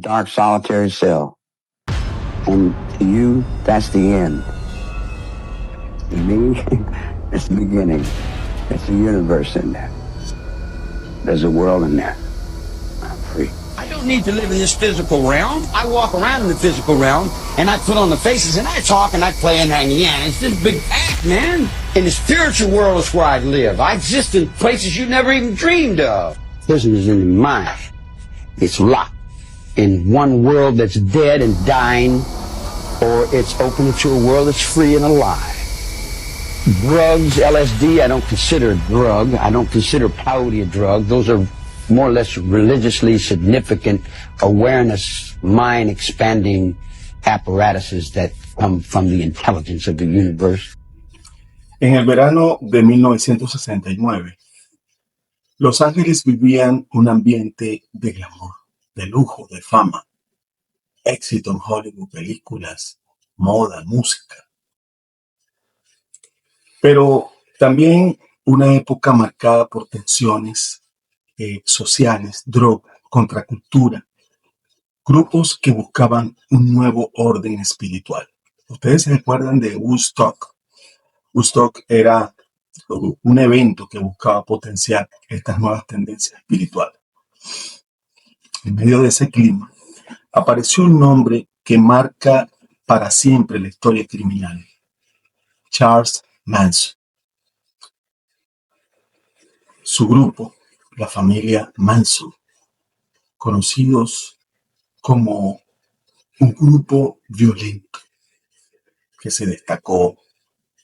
dark, solitary cell. And to you, that's the end. To me, it's the beginning. There's a universe in there. There's a world in there. I'm free. I don't need to live in this physical realm. I walk around in the physical realm, and I put on the faces, and I talk, and I play, and it's this big act, man. In the spiritual world is where I live. I exist in places you never even dreamed of. Prison is in the mind. It's locked in one world that's dead and dying, or it's open to a world that's free and alive. Drugs, LSD, I don't consider a drug. I don't consider peyote a drug. Those are more or less religiously significant awareness, mind-expanding apparatuses that come from the intelligence of the universe. En el verano de 1969, Los Ángeles vivían un ambiente de glamour, de lujo, de fama, éxito en Hollywood, películas, moda, música. Pero también una época marcada por tensiones sociales, droga, contracultura, grupos que buscaban un nuevo orden espiritual. ¿Ustedes se recuerdan de Woodstock? Woodstock era un evento que buscaba potenciar estas nuevas tendencias espirituales. En medio de ese clima, apareció un nombre que marca para siempre la historia criminal: Charles Manson. Su grupo, la familia Manson, conocidos como un grupo violento que se destacó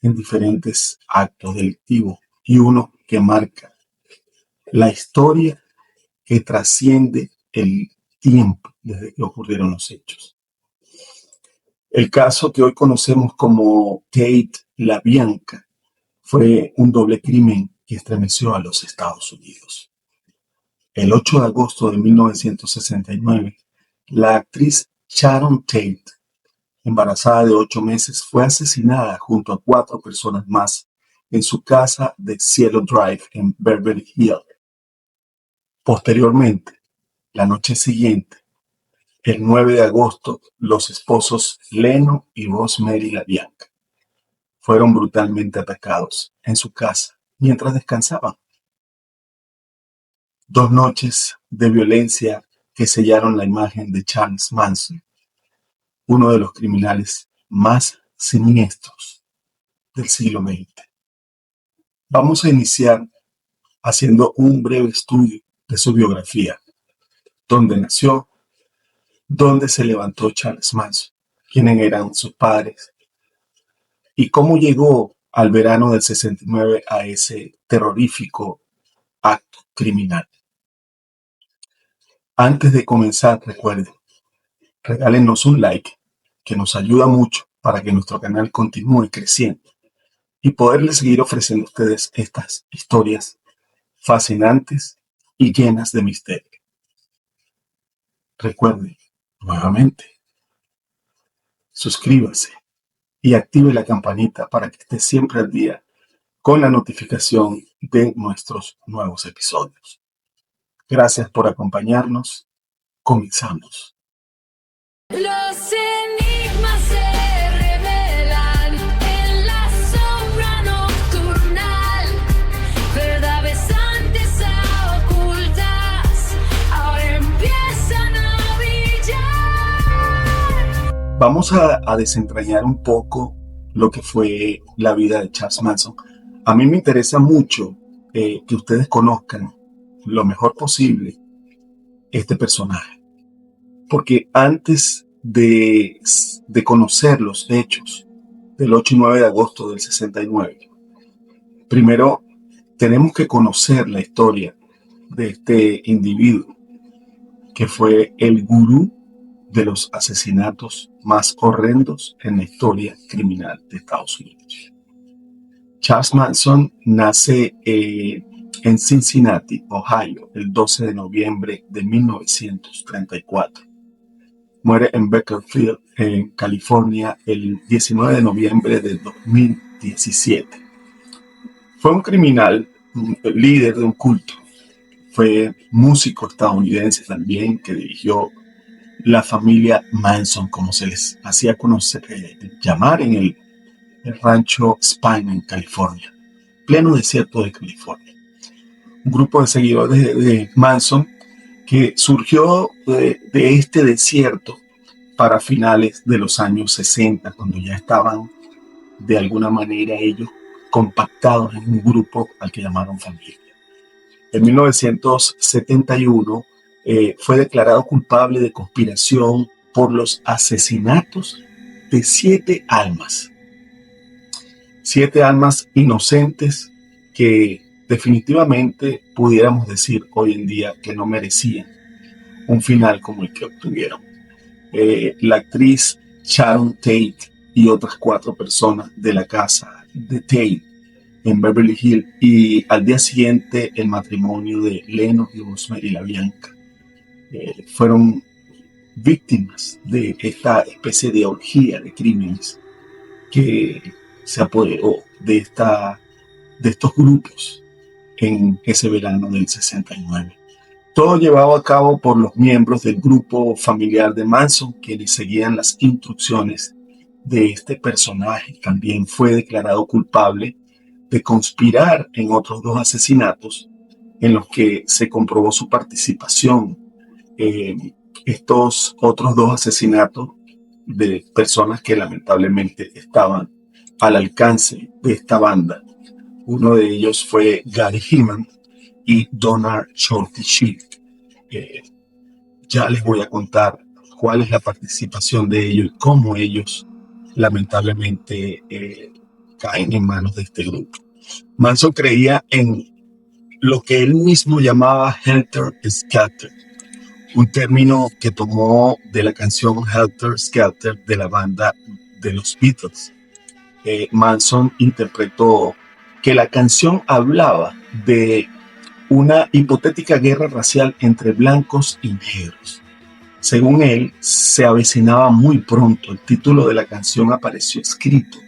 en diferentes actos delictivos, y uno que marca la historia que trasciende el tiempo desde que ocurrieron los hechos. El caso que hoy conocemos como Tate LaBianca fue un doble crimen que estremeció a los Estados Unidos. El 8 de agosto de 1969, la actriz Sharon Tate, embarazada de 8 meses, fue asesinada junto a 4 personas más en su casa de Cielo Drive en Beverly Hills. Posteriormente, la noche siguiente, el 9 de agosto, los esposos Leno y Rosemary LaBianca fueron brutalmente atacados en su casa mientras descansaban. 2 noches de violencia que sellaron la imagen de Charles Manson, uno de los criminales más siniestros del siglo XX. Vamos a iniciar haciendo un breve estudio de su biografía: dónde nació, dónde se levantó Charles Manson, quiénes eran sus padres y cómo llegó al verano del 69 a ese terrorífico acto criminal. Antes de comenzar, recuerden, regálenos un like, que nos ayuda mucho para que nuestro canal continúe creciendo y poderles seguir ofreciendo a ustedes estas historias fascinantes y llenas de misterio. Recuerden, nuevamente, suscríbase y active la campanita para que esté siempre al día con la notificación de nuestros nuevos episodios. Gracias por acompañarnos. Comenzamos. Los enigmas se revelan en la sombra nocturnal, verdades antes ocultas ahora empiezan a brillar. Vamos a desentrañar un poco lo que fue la vida de Charles Manson. A mí me interesa mucho que ustedes conozcan lo mejor posible este personaje, porque antes de conocer los hechos del 8 y 9 de agosto del 69, primero tenemos que conocer la historia de este individuo que fue el gurú de los asesinatos más horrendos en la historia criminal de Estados Unidos. Charles Manson nace en Cincinnati, Ohio, el 12 de noviembre de 1934. Muere en Bakersfield, en California, el 19 de noviembre de 2017. Fue un criminal, un líder de un culto. Fue músico estadounidense también, que dirigió la familia Manson, como se les hacía llamar en el rancho Spine en California, pleno desierto de California. Un grupo de seguidores de Manson que surgió de este desierto para finales de los años 60, cuando ya estaban de alguna manera ellos compactados en un grupo al que llamaron familia. En 1971 fue declarado culpable de conspiración por los asesinatos de 7 almas. 7 almas inocentes que definitivamente pudiéramos decir hoy en día que no merecían un final como el que obtuvieron. La actriz Sharon Tate y otras 4 personas de la casa de Tate en Beverly Hills, y al día siguiente el matrimonio de Lennox y Rosemary LaBianca fueron víctimas de esta especie de orgía de crímenes que se apoderó de estos grupos en ese verano del 69. Todo llevado a cabo por los miembros del grupo familiar de Manson, quienes seguían las instrucciones de este personaje. También fue declarado culpable de conspirar en otros 2 asesinatos en los que se comprobó su participación. Estos otros 2 asesinatos de personas que lamentablemente estaban al alcance de esta banda. Uno de ellos fue Gary Heeman y Donald Shorty Shield. Ya les voy a contar cuál es la participación de ellos y cómo ellos lamentablemente caen en manos de este grupo. Manson creía en lo que él mismo llamaba Helter Skelter, un término que tomó de la canción Helter Skelter de la banda de los Beatles. Manson interpretó que la canción hablaba de una hipotética guerra racial entre blancos y negros. Según él, se avecinaba muy pronto. El título de la canción apareció escrito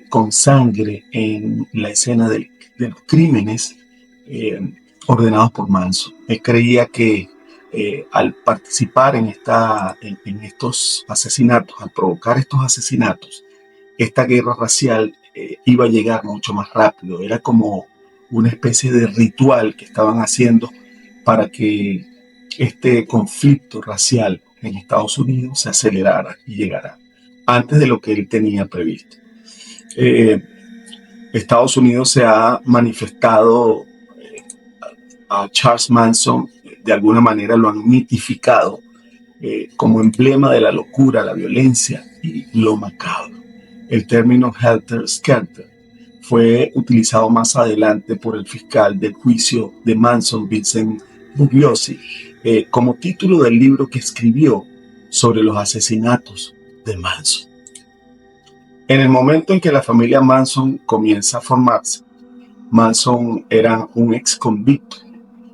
con sangre en la escena de los crímenes ordenados por Manson. Él creía que al participar en estos asesinatos, al provocar estos asesinatos, esta guerra racial iba a llegar mucho más rápido. Era como una especie de ritual que estaban haciendo para que este conflicto racial en Estados Unidos se acelerara y llegara antes de lo que él tenía previsto. Estados Unidos se ha manifestado a Charles Manson, de alguna manera lo han mitificado como emblema de la locura, la violencia y lo macabro. El término Helter Skelter fue utilizado más adelante por el fiscal del juicio de Manson, Vincent Bugliosi, como título del libro que escribió sobre los asesinatos de Manson. En el momento en que la familia Manson comienza a formarse, Manson era un ex convicto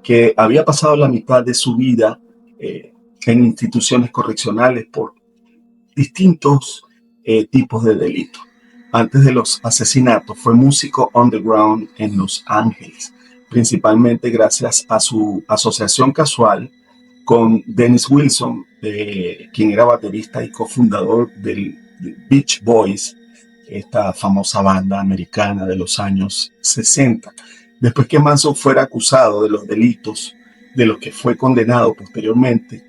que había pasado la mitad de su vida en instituciones correccionales por distintos tipos de delitos. Antes de los asesinatos fue músico underground en Los Ángeles, principalmente gracias a su asociación casual con Dennis Wilson, quien era baterista y cofundador del Beach Boys, esta famosa banda americana de los años 60. Después que Manson fuera acusado de los delitos de los que fue condenado posteriormente,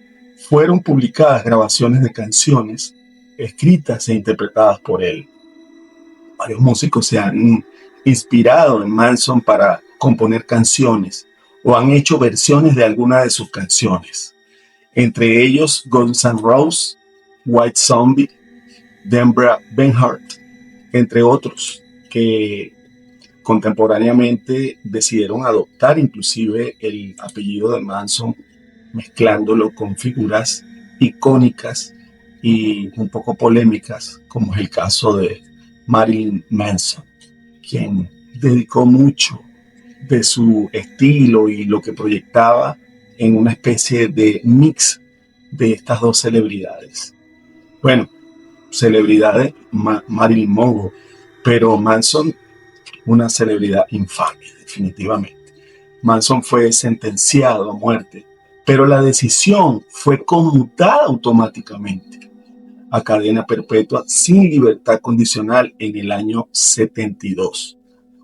fueron publicadas grabaciones de canciones escritas e interpretadas por él. Varios músicos se han inspirado en Manson para componer canciones o han hecho versiones de algunas de sus canciones. Entre ellos Guns N' Roses, White Zombie, Denver Benhart, entre otros, que contemporáneamente decidieron adoptar inclusive el apellido de Manson, mezclándolo con figuras icónicas y un poco polémicas, como es el caso de Marilyn Manson, quien dedicó mucho de su estilo y lo que proyectaba en una especie de mix de estas 2 celebridades. Bueno, celebridades, Marilyn Monroe, pero Manson, una celebridad infame, definitivamente. Manson fue sentenciado a muerte pero la decisión fue conmutada automáticamente a cadena perpetua sin libertad condicional en el año 72,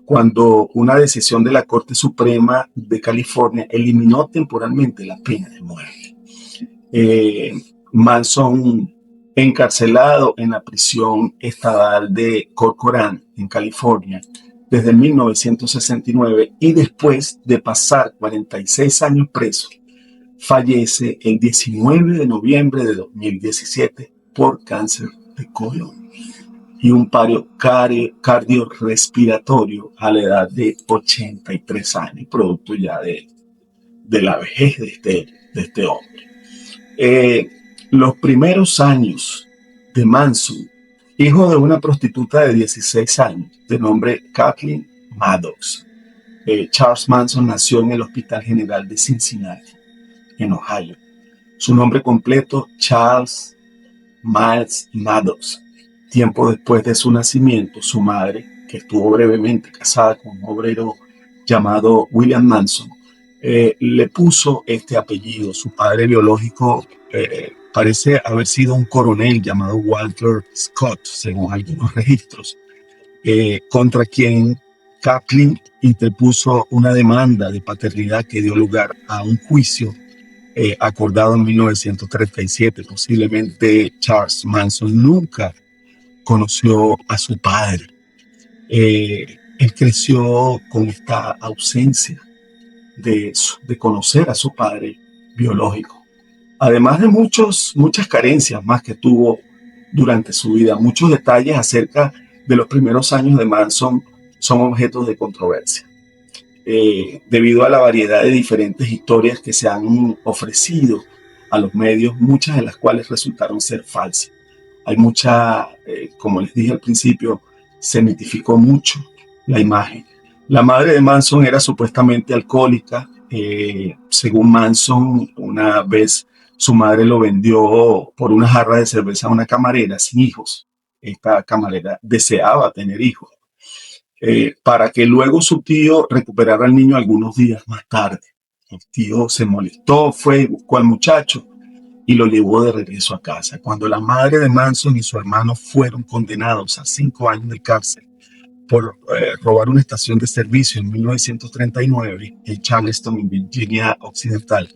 cuando una decisión de la Corte Suprema de California eliminó temporalmente la pena de muerte. Manson encarcelado en la prisión estatal de Corcoran, en California, desde 1969, y después de pasar 46 años preso, fallece el 19 de noviembre de 2017 por cáncer de colon y un paro cardiorrespiratorio a la edad de 83 años, producto ya de la vejez de este hombre. Los primeros años de Manson, hijo de una prostituta de 16 años, de nombre Kathleen Maddox. Charles Manson nació en el Hospital General de Cincinnati, en Ohio. Su nombre completo, Charles Miles Maddox. Tiempo después de su nacimiento, su madre, que estuvo brevemente casada con un obrero llamado William Manson, le puso este apellido. Su padre biológico parece haber sido un coronel llamado Walter Scott, según algunos registros, contra quien Kathleen interpuso una demanda de paternidad que dio lugar a un juicio acordado en 1937. Posiblemente Charles Manson nunca conoció a su padre. Él creció con esta ausencia de conocer a su padre biológico. Además de muchas carencias más que tuvo durante su vida, muchos detalles acerca de los primeros años de Manson son objetos de controversia. Debido a la variedad de diferentes historias que se han ofrecido a los medios, muchas de las cuales resultaron ser falsas. Hay como les dije al principio, se mitificó mucho la imagen. La madre de Manson era supuestamente alcohólica. Según Manson, una vez su madre lo vendió por una jarra de cerveza a una camarera sin hijos. Esta camarera deseaba tener hijos, para que luego su tío recuperara al niño algunos días más tarde. El tío se molestó, fue y buscó al muchacho y lo llevó de regreso a casa. Cuando la madre de Manson y su hermano fueron condenados a 5 años de cárcel por robar una estación de servicio en 1939 en Charleston, en Virginia Occidental,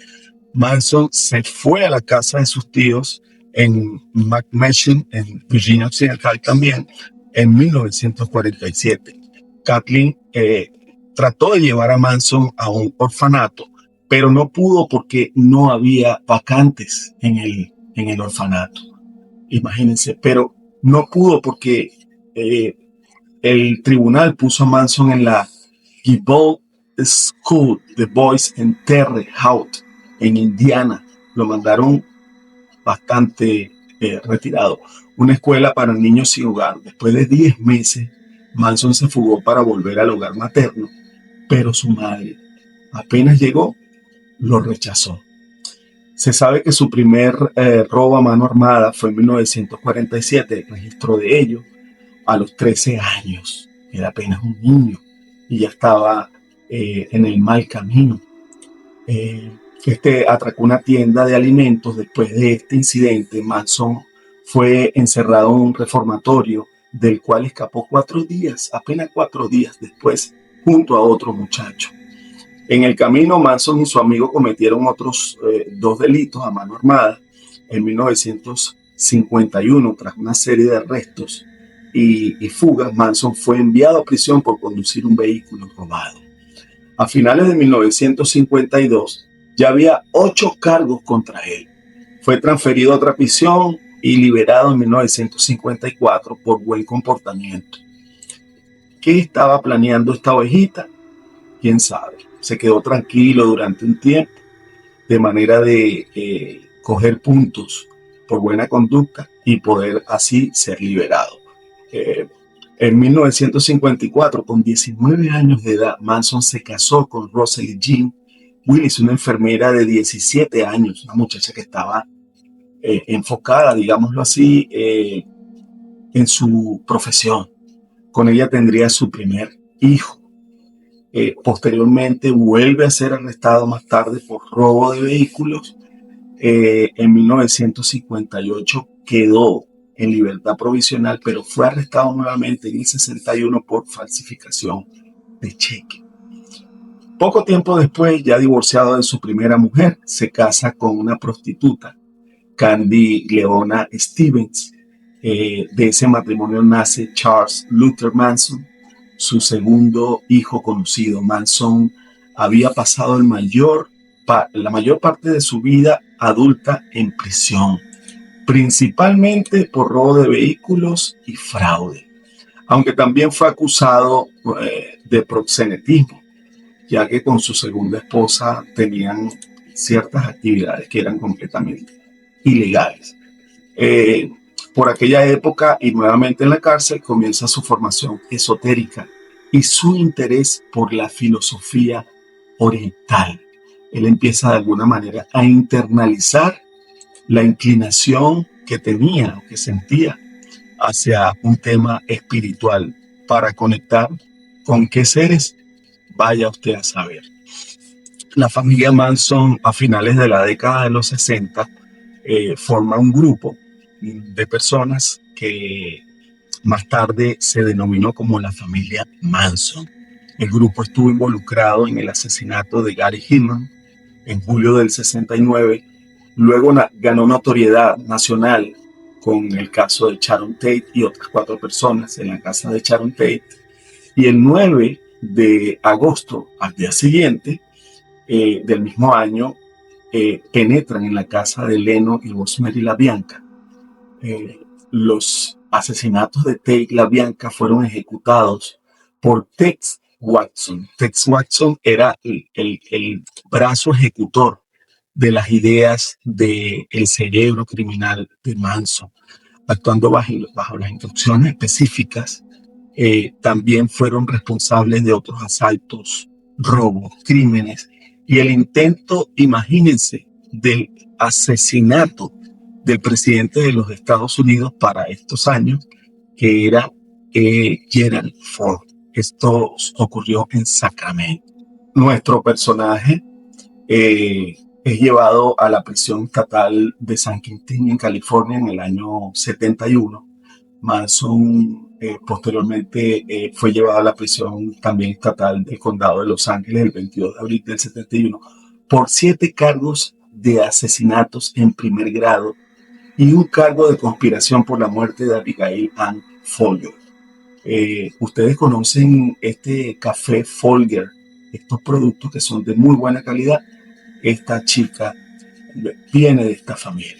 Manson se fue a la casa de sus tíos en McMeshin, en Virginia Occidental también, en 1947. Kathleen trató de llevar a Manson a un orfanato, pero no pudo porque no había vacantes en el orfanato. Imagínense, pero no pudo porque el tribunal puso a Manson en la Gilboa School de Boys en Terre Haute, en Indiana. Lo mandaron bastante retirado. Una escuela para niños sin hogar. Después de 10 meses, Manson se fugó para volver al hogar materno, pero su madre, apenas llegó, lo rechazó. Se sabe que su primer robo a mano armada fue en 1947, el registro de ello, a los 13 años. Era apenas un niño y ya estaba en el mal camino. Atracó una tienda de alimentos. Después de este incidente, Manson fue encerrado en un reformatorio del cual escapó 4 días, apenas 4 días después, junto a otro muchacho. En el camino, Manson y su amigo cometieron otros 2 delitos a mano armada. En 1951, tras una serie de arrestos y fugas, Manson fue enviado a prisión por conducir un vehículo robado. A finales de 1952, ya había 8 cargos contra él. Fue transferido a otra prisión y liberado en 1954 por buen comportamiento. ¿Qué estaba planeando esta ovejita? ¿Quién sabe? Se quedó tranquilo durante un tiempo, de manera de coger puntos por buena conducta y poder así ser liberado. En 1954, con 19 años de edad, Manson se casó con Rosalie Jean Willis, una enfermera de 17 años, una muchacha que estaba enfocada, digámoslo así, en su profesión. Con ella tendría su primer hijo. Posteriormente vuelve a ser arrestado más tarde por robo de vehículos. En 1958 quedó en libertad provisional, pero fue arrestado nuevamente en el 61 por falsificación de cheque. Poco tiempo después, ya divorciado de su primera mujer, se casa con una prostituta, Candy Leona Stevens. De ese matrimonio nace Charles Luther Manson, su segundo hijo conocido. Manson había pasado la mayor parte de su vida adulta en prisión, principalmente por robo de vehículos y fraude, aunque también fue acusado de proxenetismo, ya que con su segunda esposa tenían ciertas actividades que eran completamente ilegales. Por aquella época y nuevamente en la cárcel comienza su formación esotérica y su interés por la filosofía oriental. Él empieza de alguna manera a internalizar la inclinación que tenía o que sentía hacia un tema espiritual para conectar con qué seres, vaya usted a saber. La familia Manson a finales de la década de los 60 forma un grupo de personas que más tarde se denominó como la familia Manson. El grupo estuvo involucrado en el asesinato de Gary Hinman en julio del 69. Luego ganó notoriedad nacional con el caso de Sharon Tate y otras 4 personas en la casa de Sharon Tate. Y el 9 de agosto, al día siguiente del mismo año, penetran en la casa de Leno y Rosemary LaBianca. Los asesinatos de Tate y LaBianca fueron ejecutados por Tex Watson. Tex Watson era el brazo ejecutor de las ideas del cerebro criminal de Manson, actuando bajo las instrucciones específicas. También fueron responsables de otros asaltos, robos, crímenes y el intento, imagínense, del asesinato del presidente de los Estados Unidos para estos años, que era Gerald Ford. Esto ocurrió en Sacramento. Nuestro personaje es llevado a la prisión estatal de San Quintín en California en el año 71. Manson posteriormente fue llevado a la prisión también estatal del condado de Los Ángeles el 22 de abril del 71 por 7 cargos de asesinatos en primer grado y un cargo de conspiración por la muerte de Abigail Ann Folger. Ustedes conocen este café Folger, estos productos que son de muy buena calidad. Esta chica viene de esta familia.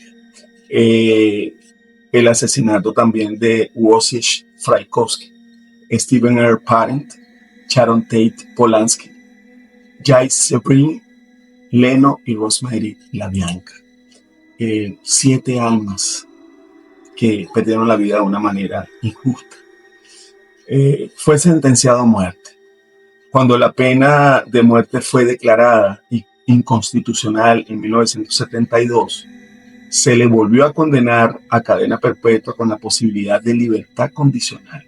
El asesinato también de Wojciech Frykowski, Stephen R. Parent, Sharon Tate Polanski, Jay Sebring, Leno y Rosemary LaBianca. 7 almas que perdieron la vida de una manera injusta. Fue sentenciado a muerte. Cuando la pena de muerte fue declarada inconstitucional en 1972, se le volvió a condenar a cadena perpetua con la posibilidad de libertad condicional.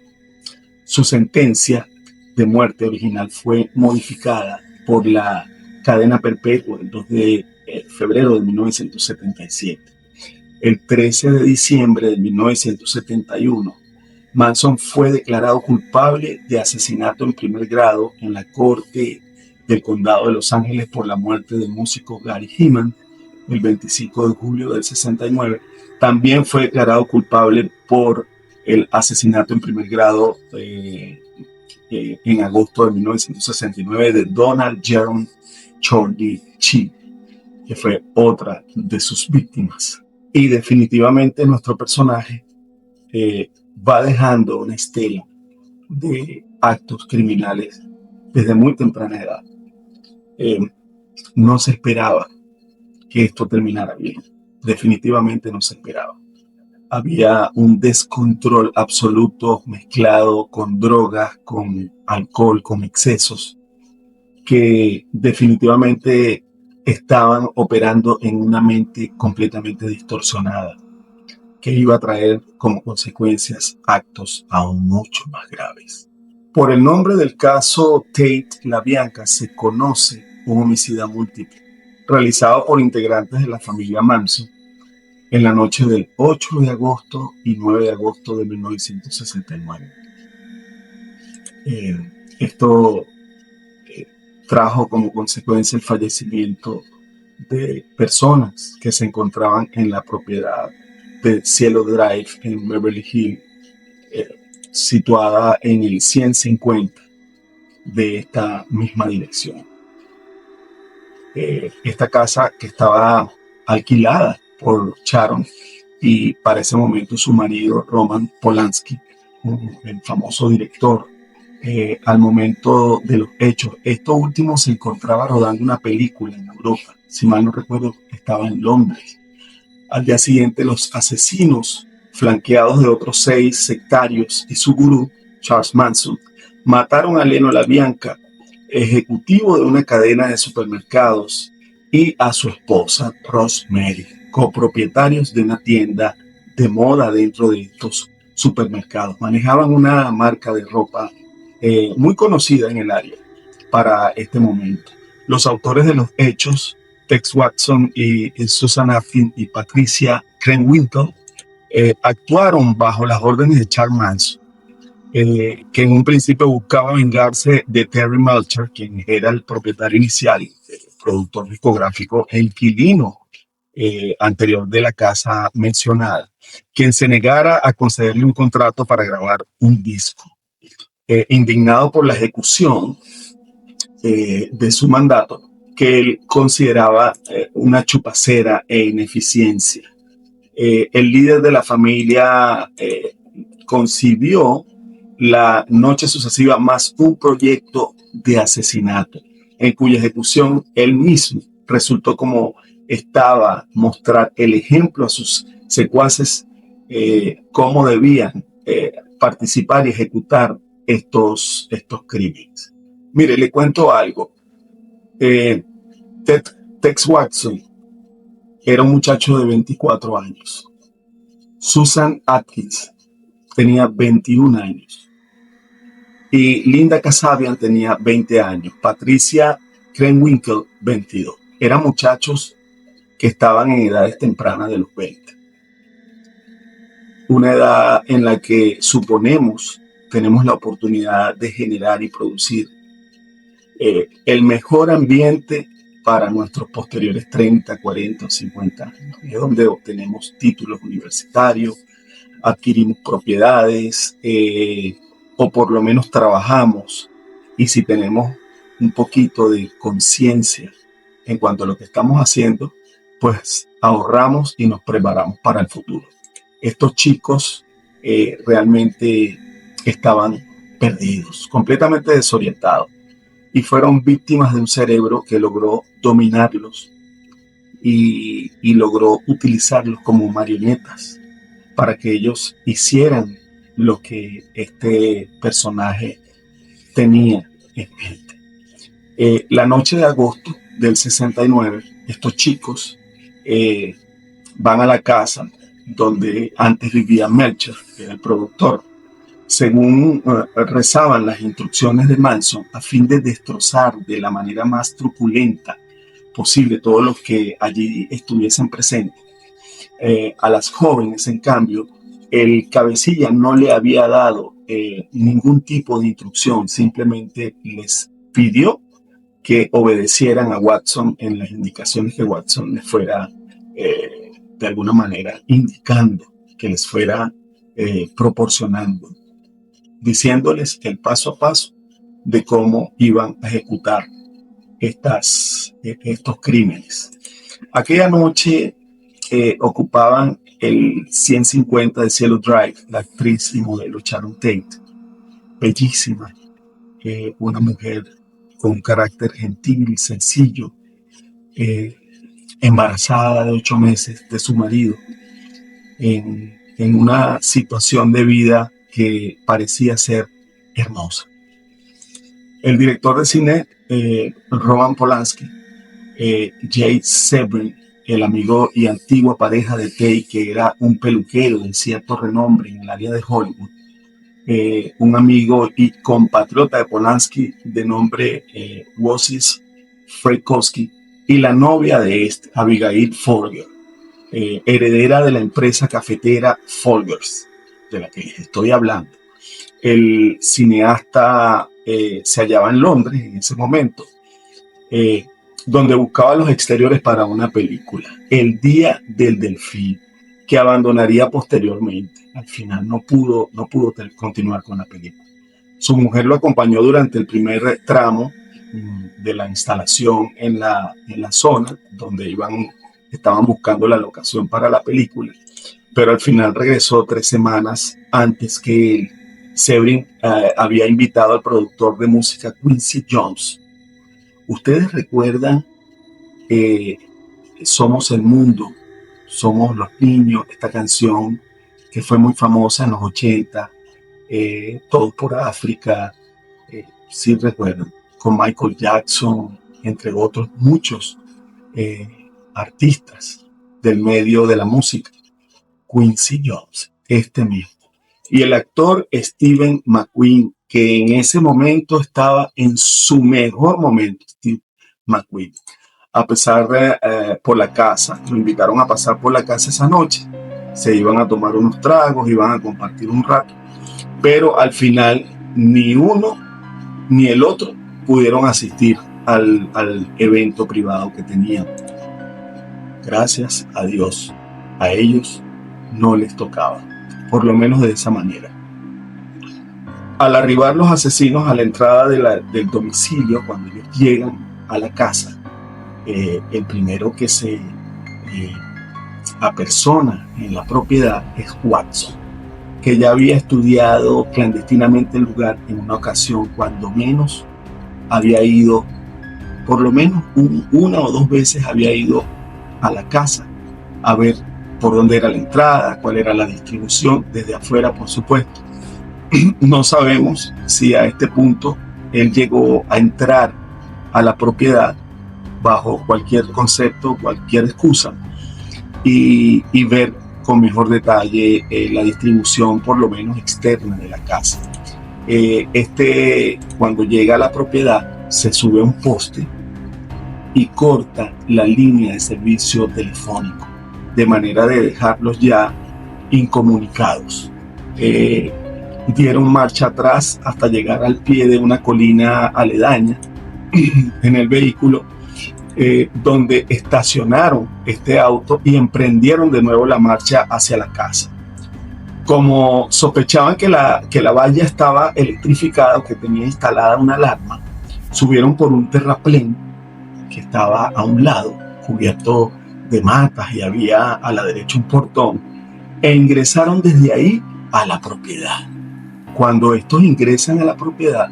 Su sentencia de muerte original fue modificada por la cadena perpetua el 2 de febrero de 1977. El 13 de diciembre de 1971, Manson fue declarado culpable de asesinato en primer grado en la corte del condado de Los Ángeles por la muerte del músico Gary Hinman el 25 de julio del 69. También fue declarado culpable por el asesinato en primer grado en agosto de 1969 de Donald Jerome Chorley Chee, que fue otra de sus víctimas. Y definitivamente nuestro personaje va dejando una estela de actos criminales desde muy temprana edad. No se esperaba que esto terminara bien. Definitivamente no se esperaba. Había un descontrol absoluto mezclado con drogas, con alcohol, con excesos, que definitivamente estaban operando en una mente completamente distorsionada, que iba a traer como consecuencias actos aún mucho más graves. Por el nombre del caso Tate LaBianca se conoce un homicidio múltiple realizado por integrantes de la familia Manson en la noche del 8 de agosto y 9 de agosto de 1969. Esto trajo como consecuencia el fallecimiento de personas que se encontraban en la propiedad de Cielo Drive en Beverly Hills, situada en el 150 de esta misma dirección. Esta casa que estaba alquilada por Sharon y para ese momento su marido Roman Polanski, el famoso director, al momento de los hechos. Esto último se encontraba rodando una película en Europa, si mal no recuerdo, estaba en Londres. Al día siguiente, los asesinos, flanqueados de otros 6 sectarios y su gurú, Charles Manson, mataron a Leno LaBianca, ejecutivo de una cadena de supermercados, y a su esposa, Rosemary, copropietarios de una tienda de moda dentro de estos supermercados. Manejaban una marca de ropa muy conocida en el área para este momento. Los autores de los hechos, Tex Watson y Susan Affin y Patricia Krenwinkel, actuaron bajo las órdenes de Charles Manson, que en un principio buscaba vengarse de Terry Melcher, quien era el propietario inicial, el productor discográfico e inquilino anterior de la casa mencionada, quien se negara a concederle un contrato para grabar un disco. Indignado por la ejecución de su mandato, que él consideraba una chupacera e ineficiencia. El líder de la familia concibió la noche sucesiva más un proyecto de asesinato, en cuya ejecución él mismo resultó como estaba mostrar el ejemplo a sus secuaces cómo debían participar y ejecutar estos crímenes. Mire, le cuento algo. Tex Watson era un muchacho de 24 años. Susan Atkins tenía 21 años. Y Linda Kasabian tenía 20 años. Patricia Krenwinkel, 22. Eran muchachos que estaban en edades tempranas de los 20. Una edad en la que suponemos tenemos la oportunidad de generar y producir el mejor ambiente para nuestros posteriores 30, 40 o 50 años. Es donde obtenemos títulos universitarios, adquirimos propiedades o por lo menos trabajamos, y si tenemos un poquito de conciencia en cuanto a lo que estamos haciendo, pues ahorramos y nos preparamos para el futuro. Estos chicos realmente estaban perdidos, completamente desorientados, y fueron víctimas de un cerebro que logró dominarlos y logró utilizarlos como marionetas para que ellos hicieran lo que este personaje tenía en mente. La noche de agosto del 69, estos chicos van a la casa donde antes vivía Melcher, que era el productor, según rezaban las instrucciones de Manson, a fin de destrozar de la manera más truculenta posible todos los que allí estuviesen presentes. A las jóvenes, en cambio, el cabecilla no le había dado ningún tipo de instrucción, simplemente les pidió que obedecieran a Watson en las indicaciones que Watson les fuera de alguna manera indicando, que les fuera proporcionando, diciéndoles el paso a paso de cómo iban a ejecutar estos crímenes. Aquella noche ocupaban el 150 de Cielo Drive la actriz y modelo Sharon Tate, bellísima, una mujer con un carácter gentil, sencillo, embarazada de 8 meses de su marido, en una situación de vida que parecía ser hermosa. El director de cine, Roman Polanski, Jay Sebring, el amigo y antigua pareja de Tate, que era un peluquero de cierto renombre en el área de Hollywood, un amigo y compatriota de Polanski de nombre Wojciech Frykowski, y la novia de este, Abigail Folger, heredera de la empresa cafetera Folgers, de la que les estoy hablando. El cineasta se hallaba en Londres en ese momento, donde buscaba los exteriores para una película, El Día del Delfín, que abandonaría posteriormente. Al final no pudo continuar con la película. Su mujer lo acompañó durante el primer tramo de la instalación en la zona donde estaban buscando la locación para la película, pero al final regresó 3 semanas antes que él. Severin había invitado al productor de música Quincy Jones. Ustedes recuerdan Somos el Mundo, Somos los Niños, esta canción que fue muy famosa en los 80, Todos por África, sí recuerdan, con Michael Jackson, entre otros muchos artistas del medio de la música. Quincy Jones, este mismo. Y el actor Steve McQueen, que en ese momento estaba en su mejor momento, Steve McQueen. A pasar por la casa, lo invitaron a pasar por la casa esa noche. Se iban a tomar unos tragos, iban a compartir un rato, pero al final ni uno ni el otro pudieron asistir al evento privado que tenían. Gracias a Dios, a ellos no les tocaba, por lo menos de esa manera. Al arribar los asesinos a la entrada del domicilio, cuando ellos llegan a la casa, el primero que se apersona en la propiedad es Watson, que ya había estudiado clandestinamente el lugar en una ocasión, cuando menos había ido, por lo menos una o dos veces había ido a la casa a ver por dónde era la entrada, cuál era la distribución, desde afuera, por supuesto. No sabemos si a este punto él llegó a entrar a la propiedad bajo cualquier concepto, cualquier excusa, y ver con mejor detalle la distribución, por lo menos externa, de la casa. Cuando llega a la propiedad, se sube a un poste y corta la línea de servicio telefónico, de manera de dejarlos ya incomunicados. Dieron marcha atrás hasta llegar al pie de una colina aledaña en el vehículo, donde estacionaron este auto y emprendieron de nuevo la marcha hacia la casa. Como sospechaban que la valla estaba electrificada o que tenía instalada una alarma, subieron por un terraplén que estaba a un lado, cubierto de matas, y había a la derecha un portón, e ingresaron desde ahí a la propiedad. Cuando estos ingresan a la propiedad,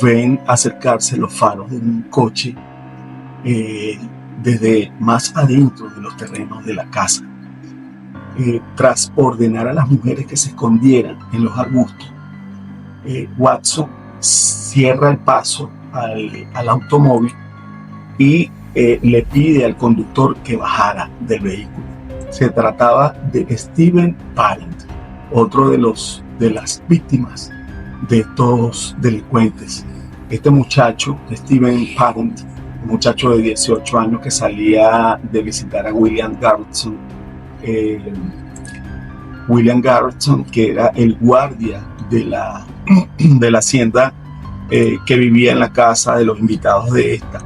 ven acercarse los faros de un coche desde más adentro de los terrenos de la casa. Tras ordenar a las mujeres que se escondieran en los arbustos, Watson cierra el paso al automóvil y le pide al conductor que bajara del vehículo. Se trataba de Stephen Parent, otro de las víctimas de estos delincuentes. Este muchacho, Stephen Parent, un muchacho de 18 años que salía de visitar a William Garretson. William Garretson, que era el guardia de la hacienda que vivía en la casa de los invitados de esta.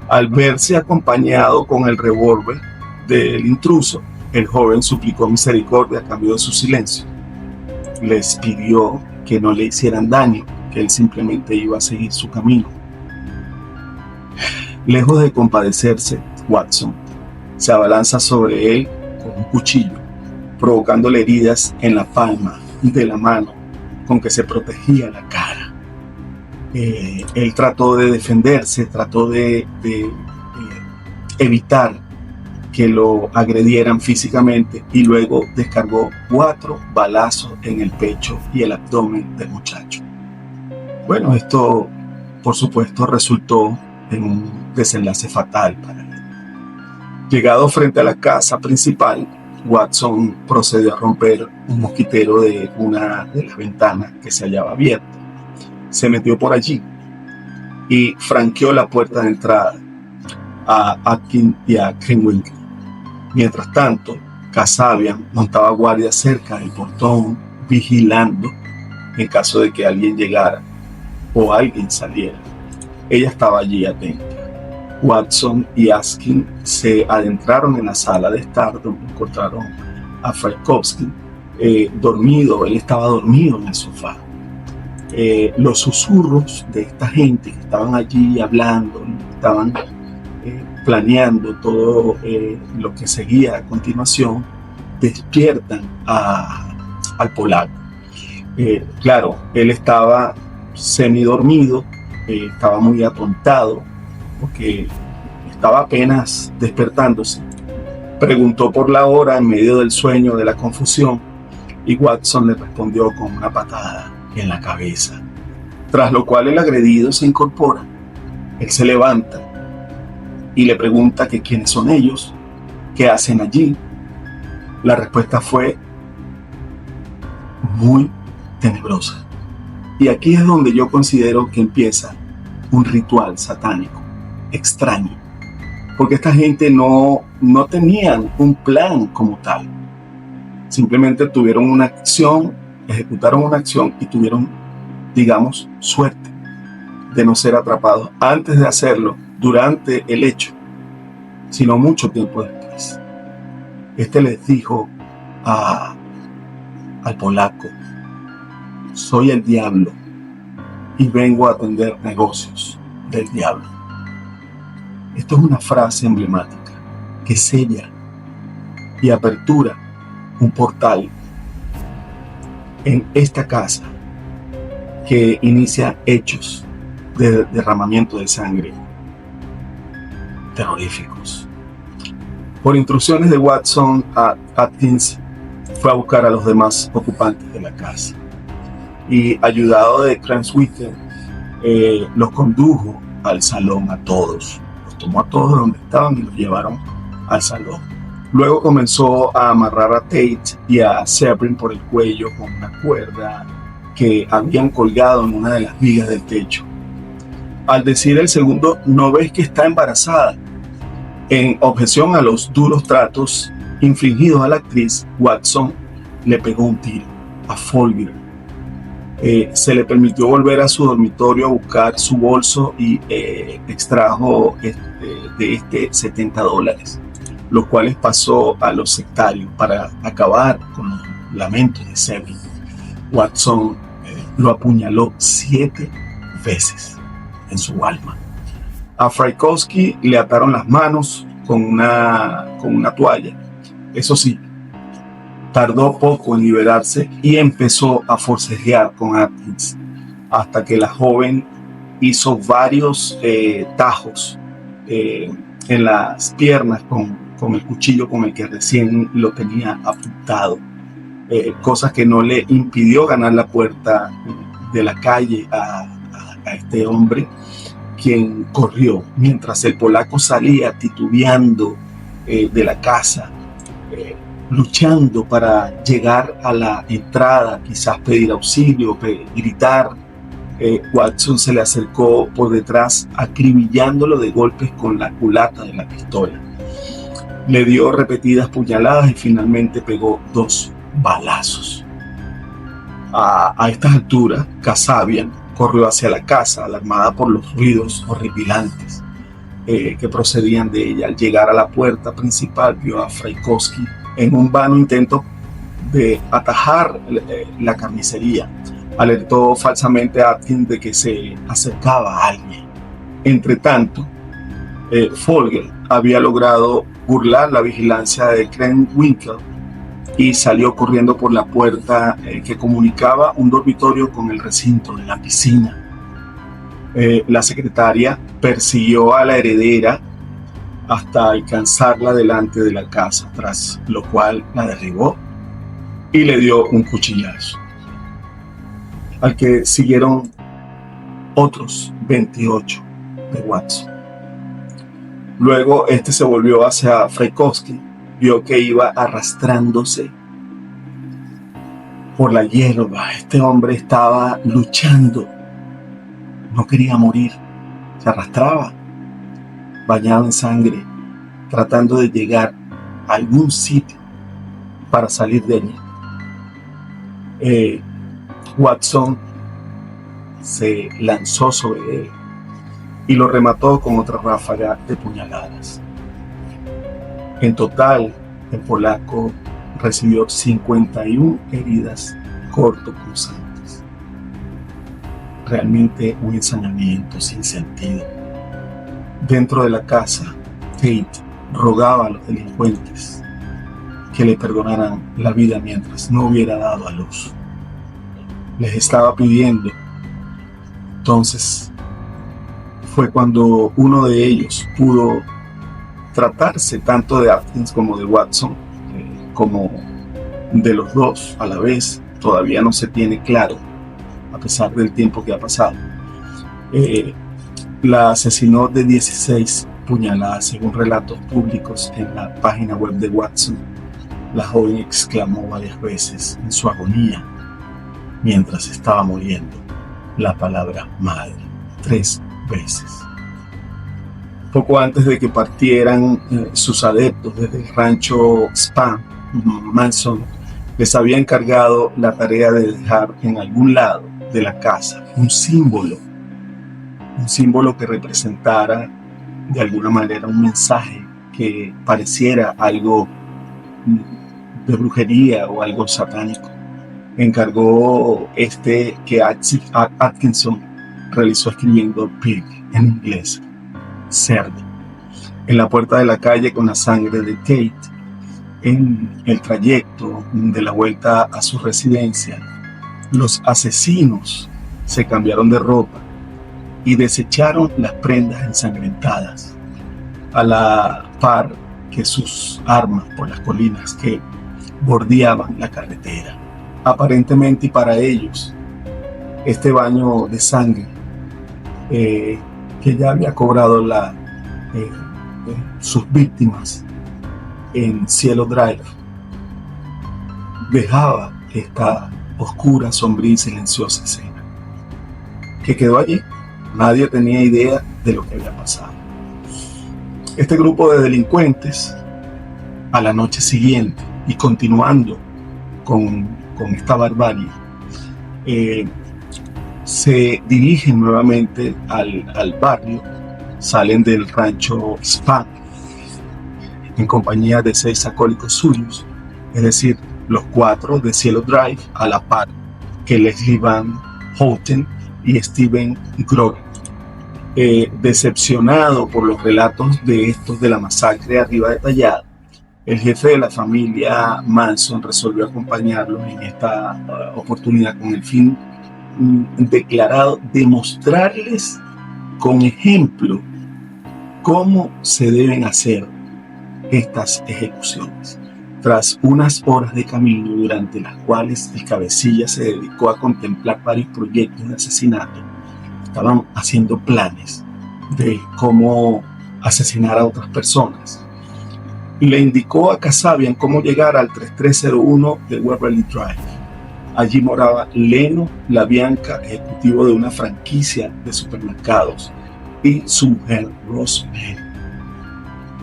Al verse acompañado con el revólver del intruso, el joven suplicó misericordia a cambio de su silencio. Les pidió que no le hicieran daño, que él simplemente iba a seguir su camino. Lejos de compadecerse, Watson se abalanza sobre él con un cuchillo, provocándole heridas en la palma de la mano con que se protegía la cara. Él trató de defenderse, trató de evitar que lo agredieran físicamente, y luego descargó 4 balazos en el pecho y el abdomen del muchacho. Bueno, esto por supuesto resultó en un desenlace fatal para él. Llegado frente a la casa principal, Watson procedió a romper un mosquitero de una de las ventanas que se hallaba abierta. Se metió por allí y franqueó la puerta de entrada a Atkins y a Krenwinkel. Mientras tanto, Kasabian montaba guardia cerca del portón, vigilando en caso de que alguien llegara o alguien saliera. Ella estaba allí atenta. Watson y Askin se adentraron en la sala de estar, donde encontraron a Frykowski dormido. Él estaba dormido en el sofá. Los susurros de esta gente que estaban allí hablando, estaban planeando todo lo que seguía a continuación, despiertan al polaco. Claro, él estaba semidormido, estaba muy atontado porque estaba apenas despertándose. Preguntó por la hora en medio del sueño, de la confusión, y Watson le respondió con una patada en la cabeza, tras lo cual el agredido se incorpora. Él se levanta y le pregunta que quiénes son ellos, qué hacen allí. La respuesta fue muy tenebrosa. Y aquí es donde yo considero que empieza un ritual satánico extraño, porque esta gente no tenían un plan como tal. Simplemente tuvieron una acción, ejecutaron una acción y tuvieron, digamos, suerte de no ser atrapados antes de hacerlo, durante el hecho, sino mucho tiempo después. Este les dijo al polaco: soy el diablo y vengo a atender negocios del diablo. Esto es una frase emblemática que sella y apertura un portal en esta casa que inicia hechos de derramamiento de sangre terroríficos. Por instrucciones de Watson, Atkins fue a buscar a los demás ocupantes de la casa y, ayudado de Krenwinkel, los condujo al salón a todos. Los tomó a todos de donde estaban y los llevaron al salón. Luego comenzó a amarrar a Tate y a Severin por el cuello con una cuerda que habían colgado en una de las vigas del techo. Al decir el segundo: ¿no ves que está embarazada?, en objeción a los duros tratos infligidos a la actriz, Watson le pegó un tiro a Folger. Se le permitió volver a su dormitorio a buscar su bolso y extrajo de $70, los cuales pasó a los sectarios para acabar con los lamentos de Severin. Watson lo apuñaló 7 veces en su alma. A Frykowski le ataron las manos con una toalla. Eso sí, tardó poco en liberarse y empezó a forcejear con Atkins hasta que la joven hizo varios tajos en las piernas con el cuchillo con el que recién lo tenía apuntado, cosas que no le impidió ganar la puerta de la calle a este hombre, quien corrió mientras el polaco salía titubeando de la casa, luchando para llegar a la entrada, quizás pedir auxilio, gritar. Watson se le acercó por detrás, acribillándolo de golpes con la culata de la pistola. Le dio repetidas puñaladas y finalmente pegó 2 balazos. A estas alturas, Kasabian corrió hacia la casa, alarmada por los ruidos horripilantes que procedían de ella. Al llegar a la puerta principal, vio a Frykowski en un vano intento de atajar la carnicería. Alertó falsamente a Atkins de que se acercaba a alguien. Entre tanto, Folger había logrado burlar la vigilancia de Krenwinkel y salió corriendo por la puerta que comunicaba un dormitorio con el recinto de la piscina. La secretaria persiguió a la heredera hasta alcanzarla delante de la casa, tras lo cual la derribó y le dio un cuchillazo, al que siguieron otros 28 de Watson. Luego este se volvió hacia Frykowski vio que iba arrastrándose por la hierba. Este hombre estaba luchando, no quería morir, se arrastraba, bañado en sangre, tratando de llegar a algún sitio para salir de allí. Watson se lanzó sobre él y lo remató con otra ráfaga de puñaladas. En total, el polaco recibió 51 heridas cortopunzantes. Realmente un ensañamiento sin sentido. Dentro de la casa, Tate rogaba a los delincuentes que le perdonaran la vida mientras no hubiera dado a luz. Les estaba pidiendo. Entonces fue cuando uno de ellos pudo tratarse tanto de Atkins como de Watson, como de los dos a la vez. Todavía no se tiene claro, a pesar del tiempo que ha pasado. La asesinó de 16 puñaladas, según relatos públicos en la página web de Watson. La joven exclamó varias veces en su agonía, mientras estaba muriendo, la palabra madre, 3 veces. Poco antes de que partieran sus adeptos desde el rancho Spahn, Manson les había encargado la tarea de dejar en algún lado de la casa un símbolo que representara de alguna manera un mensaje que pareciera algo de brujería o algo satánico. Encargó que Atkinson realizó escribiendo pig en inglés, cerdo, en la puerta de la calle con la sangre de Tate. En el trayecto de la vuelta a su residencia, los asesinos se cambiaron de ropa y desecharon las prendas ensangrentadas, a la par que sus armas, por las colinas que bordeaban la carretera. Aparentemente, y para ellos, este baño de sangre que ya había cobrado sus víctimas en Cielo Drive, dejaba esta oscura, sombría y silenciosa escena que quedó allí. Nadie tenía idea de lo que había pasado. Este grupo de delincuentes, a la noche siguiente y continuando con esta barbarie, se dirigen nuevamente al barrio, salen del rancho Spahn en compañía de 6 acólitos suyos, es decir, los 4 de Cielo Drive, a la par que Leslie Van Houten y Steven Grogan. Decepcionado por los relatos de estos de la masacre arriba detallada, el jefe de la familia Manson resolvió acompañarlos en esta oportunidad con el fin declarado de mostrarles con ejemplo cómo se deben hacer estas ejecuciones. Tras unas horas de camino durante las cuales el cabecilla se dedicó a contemplar varios proyectos de asesinato, estaban haciendo planes de cómo asesinar a otras personas. Le indicó a Kasabian cómo llegar al 3301 de Waverly Drive. Allí moraba Leno LaBianca, ejecutivo de una franquicia de supermercados, y su mujer Rosemary,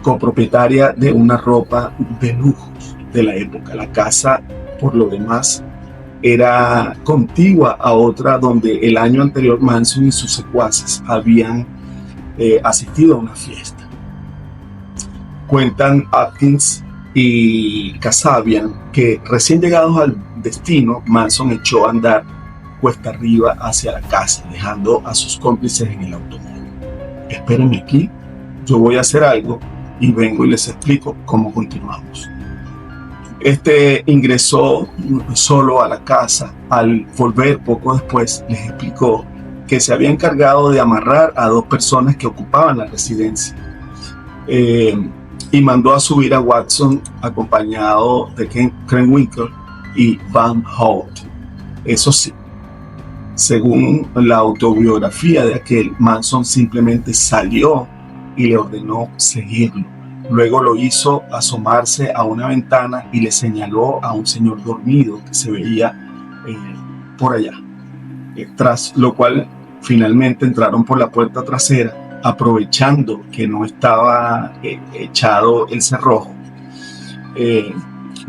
copropietaria de una ropa de lujos de la época. La casa, por lo demás, era contigua a otra donde el año anterior Manson y sus secuaces habían asistido a una fiesta. Cuentan Atkins y Kasabian que recién llegados al destino, Manson echó a andar cuesta arriba hacia la casa, dejando a sus cómplices en el automóvil. Espérenme aquí, yo voy a hacer algo y vengo y les explico cómo continuamos. Ingresó solo a la casa. Al volver poco después les explicó que se había encargado de amarrar a 2 personas que ocupaban la residencia, y mandó a subir a Watson acompañado de Ken Krenwinkel y Van Hout. Eso sí, según la autobiografía de aquel, Manson simplemente salió y le ordenó seguirlo. Luego lo hizo asomarse a una ventana y le señaló a un señor dormido que se veía por allá. Tras lo cual finalmente entraron por la puerta trasera, aprovechando que no estaba echado el cerrojo.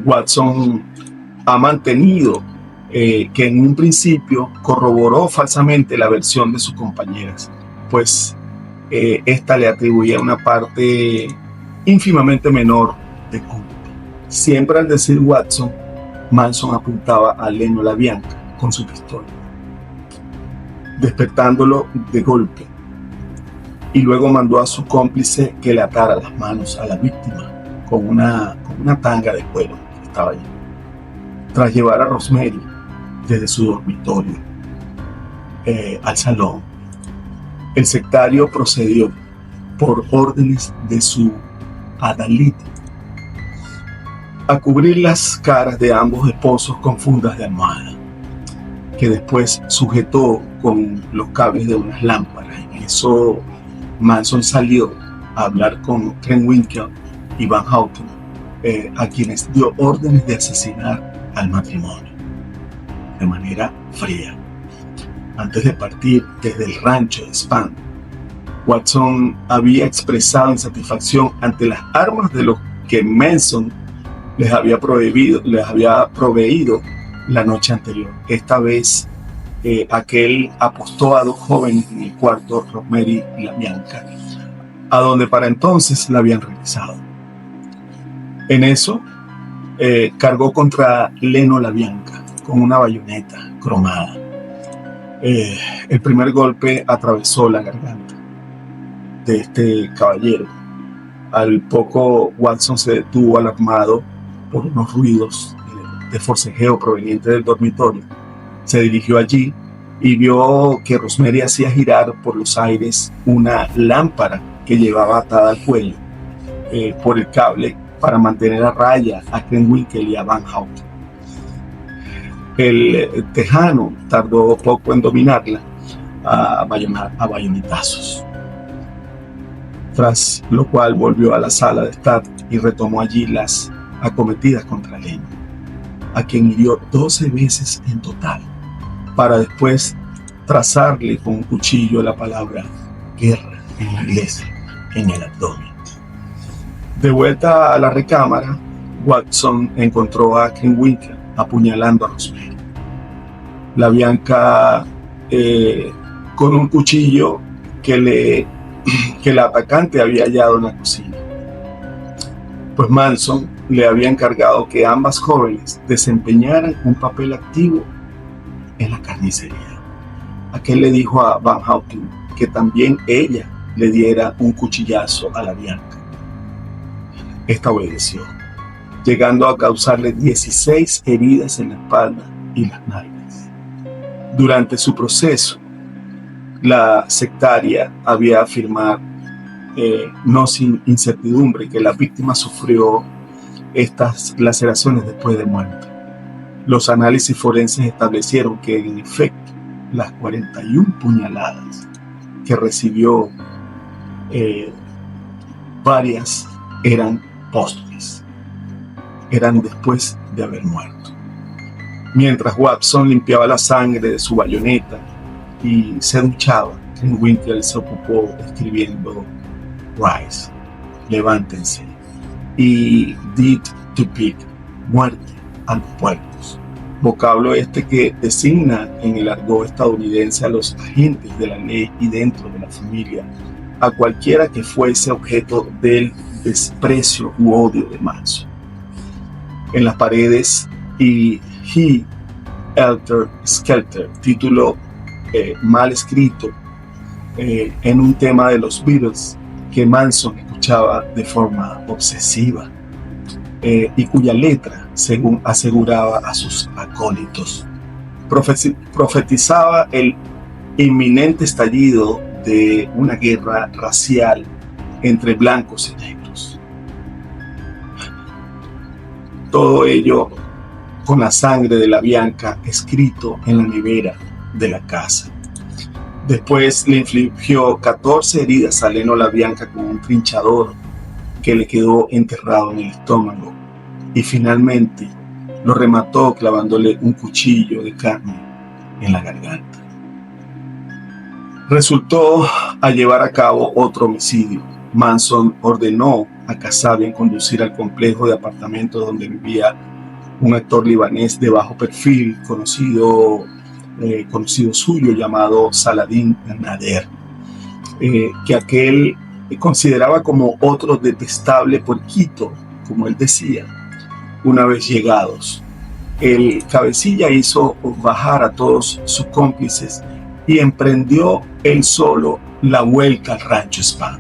Watson ha mantenido que en un principio corroboró falsamente la versión de sus compañeras, pues esta le atribuía una parte ínfimamente menor de culpa. Siempre al decir Watson, Manson apuntaba a Leno LaBianca con su pistola, despertándolo de golpe, y luego mandó a su cómplice que le atara las manos a la víctima con una tanga de cuero que estaba allí. Tras llevar a Rosemary desde su dormitorio al salón, el sectario procedió por órdenes de su adalid a cubrir las caras de ambos esposos con fundas de almohada, que después sujetó con los cables de unas lámparas. En eso Manson salió a hablar con Krenwinkel y Van Houten, a quienes dio órdenes de asesinar al matrimonio de manera fría. Antes de partir desde el rancho de Spahn, Watson había expresado insatisfacción ante las armas de los que Manson les había proveído la noche anterior. Esta vez aquel apostó a dos jóvenes en el cuarto, Rosemary y LaBianca, a donde para entonces la habían regresado. En eso cargó contra Leno LaBianca con una bayoneta cromada. El primer golpe atravesó la garganta de este caballero. Al poco, Watson se detuvo alarmado por unos ruidos de forcejeo provenientes del dormitorio. Se dirigió allí y vio que Rosemary hacía girar por los aires una lámpara que llevaba atada al cuello por el cable para mantener a raya a Krenwinkel y a Van Houten. El tejano tardó poco en dominarla a bayonetazos, tras lo cual volvió a la sala de estar y retomó allí las acometidas contra Leno, a quien hirió 12 veces en total, para después trazarle con un cuchillo la palabra guerra en inglés en el abdomen. De vuelta a la recámara, Watson encontró a Krenwinkel apuñalando a Rosemary. LaBianca con un cuchillo que el atacante había hallado en la cocina, pues Manson le había encargado que ambas jóvenes desempeñaran un papel activo en la carnicería. Aquel le dijo a Van Houten que también ella le diera un cuchillazo a LaBianca. Esta obedeció, llegando a causarle 16 heridas en la espalda y las nalgas. Durante su proceso, la sectaria había afirmado, no sin incertidumbre, que la víctima sufrió estas laceraciones después de muerte. Los análisis forenses establecieron que, en efecto, las 41 puñaladas que recibió, varias eran póstumas, eran después de haber muerto. Mientras Watson limpiaba la sangre de su bayoneta y se duchaba, Krenwinkel se ocupó escribiendo Rise, levántense, y Dead to Pig, muerte a los puercos, vocablo que designa en el argot estadounidense a los agentes de la ley y dentro de la familia a cualquiera que fuese objeto del desprecio u odio de Manson. En las paredes y He Helter Skelter, título mal escrito en un tema de los Beatles que Manson escuchaba de forma obsesiva y cuya letra, según aseguraba a sus acólitos, profetizaba el inminente estallido de una guerra racial entre blancos y negros. Todo ello con la sangre de LaBianca escrito en la nevera de la casa. Después le infligió 14 heridas a Leno LaBianca con un trinchador que le quedó enterrado en el estómago y finalmente lo remató clavándole un cuchillo de carne en la garganta. Resultó a llevar a cabo otro homicidio. Manson ordenó a Kasabian conducir al complejo de apartamentos donde vivía un actor libanés de bajo perfil conocido suyo llamado Saladin Nader, que aquel consideraba como otro detestable puerquito, como él decía. Una vez llegados, el cabecilla hizo bajar a todos sus cómplices y emprendió él solo la vuelta al rancho Spahn.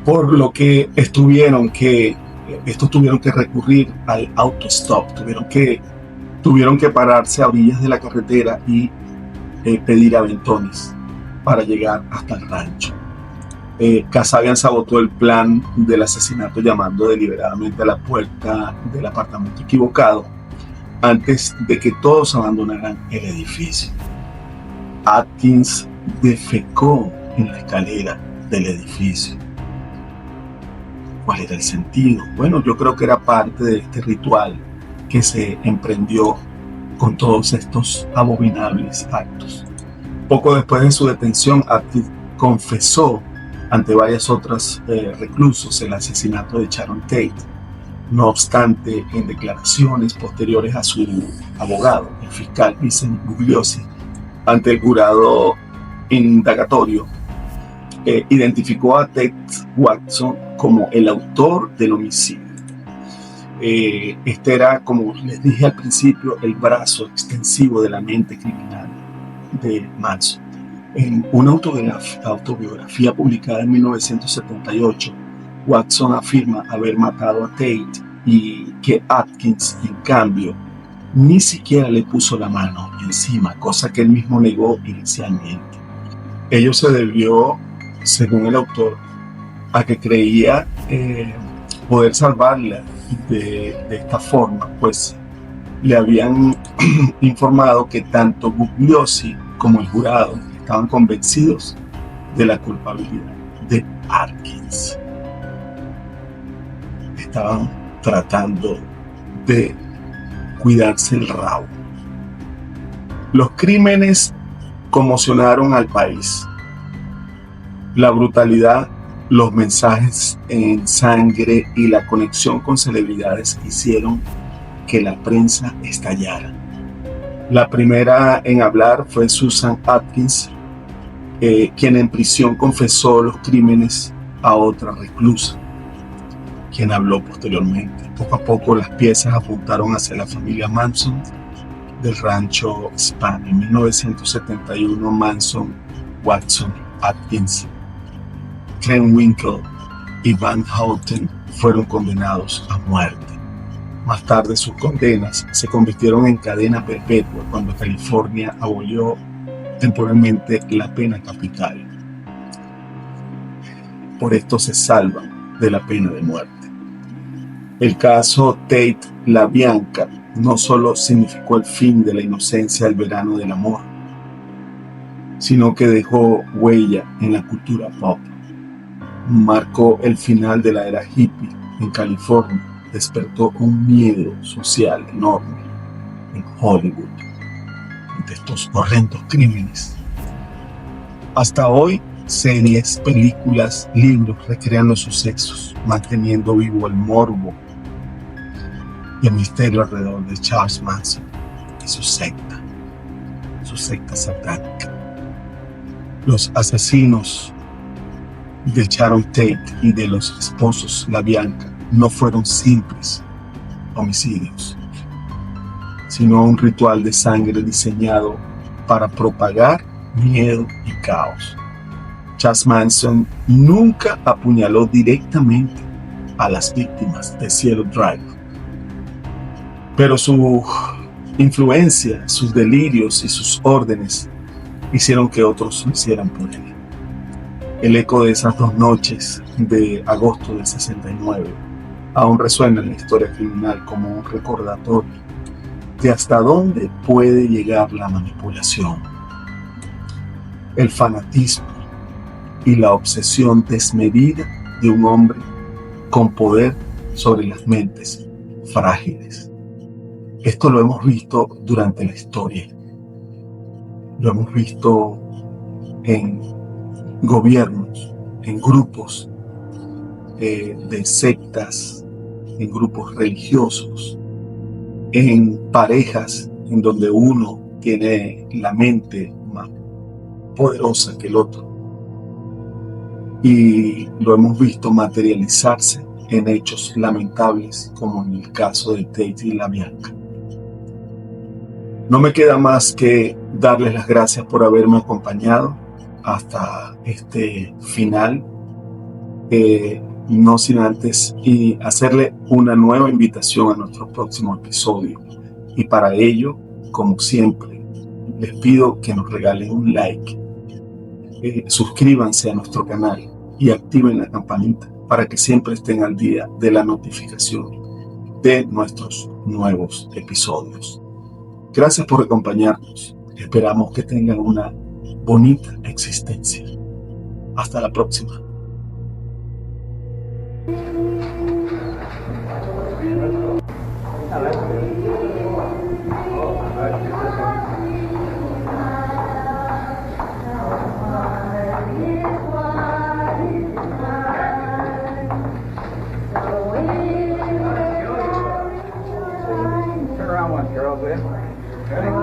Por lo que estos tuvieron que recurrir al autostop, tuvieron que pararse a orillas de la carretera y pedir aventones para llegar hasta el rancho. Kasabian sabotó el plan del asesinato llamando deliberadamente a la puerta del apartamento equivocado antes de que todos abandonaran el edificio. Atkins defecó en la escalera del edificio. ¿Cuál era el sentido? Bueno, yo creo que era parte de este ritual que se emprendió con todos estos abominables actos. Poco después de su detención, Atkins confesó ante varias otras reclusos el asesinato de Sharon Tate. No obstante, en declaraciones posteriores a su abogado, el fiscal Vincent Bugliosi, ante el jurado indagatorio, identificó a Tate Watson como el autor del homicidio. Este era, como les dije al principio, el brazo extensivo de la mente criminal de Manson. En una autobiografía publicada en 1978, Watson afirma haber matado a Tate y que Atkins, en cambio, ni siquiera le puso la mano encima, cosa que él mismo negó inicialmente. Ello se debió, según el autor, a que creía poder salvarla de esta forma, pues le habían informado que tanto Bugliosi como el jurado estaban convencidos de la culpabilidad de Atkins. Estaban tratando de cuidarse el rabo. Los crímenes conmocionaron al país. La brutalidad, los mensajes en sangre y la conexión con celebridades hicieron que la prensa estallara. La primera en hablar fue Susan Atkins, quien en prisión confesó los crímenes a otra reclusa, quien habló posteriormente. Poco a poco las piezas apuntaron hacia la familia Manson del rancho Spahn. En 1971, Manson, Watson, Atkins, Krenwinkel y Van Houten fueron condenados a muerte. Más tarde sus condenas se convirtieron en cadena perpetua cuando California abolió temporalmente la pena capital. Por esto se salvan de la pena de muerte. El caso Tate LaBianca no solo significó el fin de la inocencia del verano del amor, sino que dejó huella en la cultura pop. Marcó el final de la era hippie en California. Despertó un miedo social enorme en Hollywood ante estos horrendos crímenes. Hasta hoy, series, películas, libros recrean los sucesos, manteniendo vivo el morbo y el misterio alrededor de Charles Manson y su secta satánica. Los asesinos de Sharon Tate y de los esposos LaBianca no fueron simples homicidios, sino un ritual de sangre diseñado para propagar miedo y caos. Charles Manson nunca apuñaló directamente a las víctimas de Cielo Drive, pero su influencia, sus delirios y sus órdenes hicieron que otros lo hicieran por él. El eco de esas 2 noches de agosto del 69 aún resuena en la historia criminal como un recordatorio de hasta dónde puede llegar la manipulación, el fanatismo y la obsesión desmedida de un hombre con poder sobre las mentes frágiles. Esto lo hemos visto durante la historia. Lo hemos visto en gobiernos, en grupos de sectas, en grupos religiosos, en parejas en donde uno tiene la mente más poderosa que el otro. Y lo hemos visto materializarse en hechos lamentables como en el caso de Tate y LaBianca. No me queda más que darles las gracias por haberme acompañado hasta este final, no sin antes y hacerle una nueva invitación a nuestro próximo episodio. Y para ello, como siempre, les pido que nos regalen un like, suscríbanse a nuestro canal y activen la campanita para que siempre estén al día de la notificación de nuestros nuevos episodios. Gracias por acompañarnos. Esperamos que tengan una bonita existencia. Hasta la próxima. Turn around one, Carol, good.